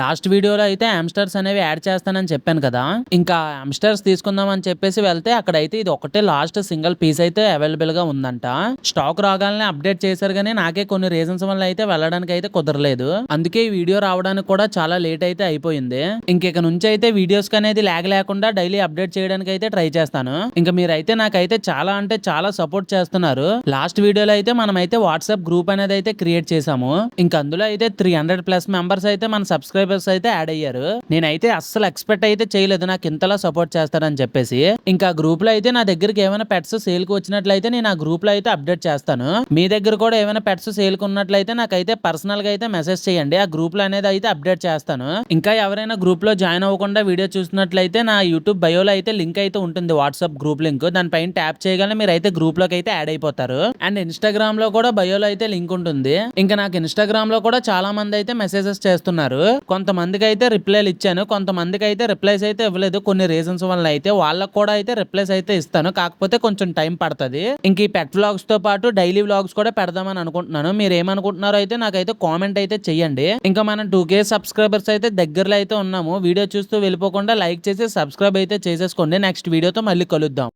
Last వీడియోలో అయితే hamsters అనేవి యాడ్ చేస్తానని చెప్పాను కదా, ఇంకా హామ్స్టర్స్ తీసుకుందాం అని చెప్పేసి వెళ్తే అక్కడైతే ఇది ఒకటే లాస్ట్ సింగిల్ పీస్ అయితే అవైలబుల్ గా ఉందంట. స్టాక్ రాగానే అప్డేట్ చేశారు కానీ నాకే కొన్ని రీజన్స్ వల్ల అయితే వెళ్ళడానికి అయితే కుదరలేదు. అందుకే ఈ వీడియో రావడానికి కూడా చాలా లేట్ అయితే అయిపోయింది. ఇంక నుంచి అయితే వీడియోస్ అనేది లాగ్ లేకుండా డైలీ అప్డేట్ చేయడానికి అయితే ట్రై చేస్తాను. ఇంకా మీరైతే నాకైతే చాలా అంటే చాలా సపోర్ట్ చేస్తున్నారు. లాస్ట్ వీడియోలో అయితే మనం అయితే వాట్సాప్ గ్రూప్ అనేది అయితే క్రియేట్ చేసాము. ఇంకా అందులో అయితే 300+ మెంబర్స్ అయితే మన సబ్స్క్రైబర్స్ అయితే యాడ్ అయ్యారు. నేనైతే అస్సలు ఎక్స్పెక్ట్ అయితే చేయలేదు నాకు ఇంతలా సపోర్ట్ చేస్తారని చెప్పేసి. ఇంకా గ్రూప్ లో అయితే నా దగ్గరికి ఏమైనా పెట్స్ సేల్ కు వచ్చినట్లయితే నేను ఆ గ్రూప్ లో అయితే అప్డేట్ చేస్తాను. మీ దగ్గర కూడా ఏమైనా పెట్స్ సేల్ కు ఉన్నట్లయితే నాకైతే పర్సనల్ గా అయితే మెసేజ్ చేయండి. ఆ గ్రూప్ లో అనేది అయితే అప్డేట్ చేస్తాను. ఇంకా ఎవరైనా గ్రూప్ లో జాయిన్ అవ్వకుండా వీడియో చూసినట్లయితే నా యూట్యూబ్ బయోలో అయితే లింక్ అయితే ఉంటుంది, వాట్సాప్ గ్రూప్ లింక్. దానిపైన ట్యాప్ చేయగానే మీరు అయితే గ్రూప్ లోకి అయితే యాడ్ అయిపోతారు. అండ్ ఇన్స్టాగ్రామ్ లో కూడా బయోలో అయితే లింక్ ఉంటుంది. ఇంకా నాకు ఇన్స్టాగ్రామ్ లో కూడా చాలా మంది అయితే మెసేజెస్ చేస్తున్నారు. కొంతమందికి అయితే రిప్లైలు ఇచ్చాను, కొంతమందికి అయితే రిప్లైస్ అయితే ఇవ్వలేదు. కొన్ని రీజన్స్ వల్ల అయితే వాళ్ళకి కూడా అయితే రిప్లైస్ అయితే ఇస్తాను, కాకపోతే కొంచెం టైం పడుతుంది. ఇంక ఈ పెట్ వ్లాగ్స్ తో పాటు డైలీ వ్లాగ్స్ కూడా పెడదామని అనుకుంటున్నాను. మీరు ఏమనుకుంటున్నారో అయితే నాకైతే కామెంట్ అయితే చెయ్యండి. ఇంకా మనం 2K సబ్స్క్రైబర్స్ అయితే దగ్గరలో అయితే ఉన్నాము. వీడియో చూస్తూ వెళ్ళిపోకుండా లైక్ చేసి సబ్స్క్రైబ్ అయితే చేసేసుకోండి. నెక్స్ట్ వీడియోతో మళ్ళీ కలుద్దాం.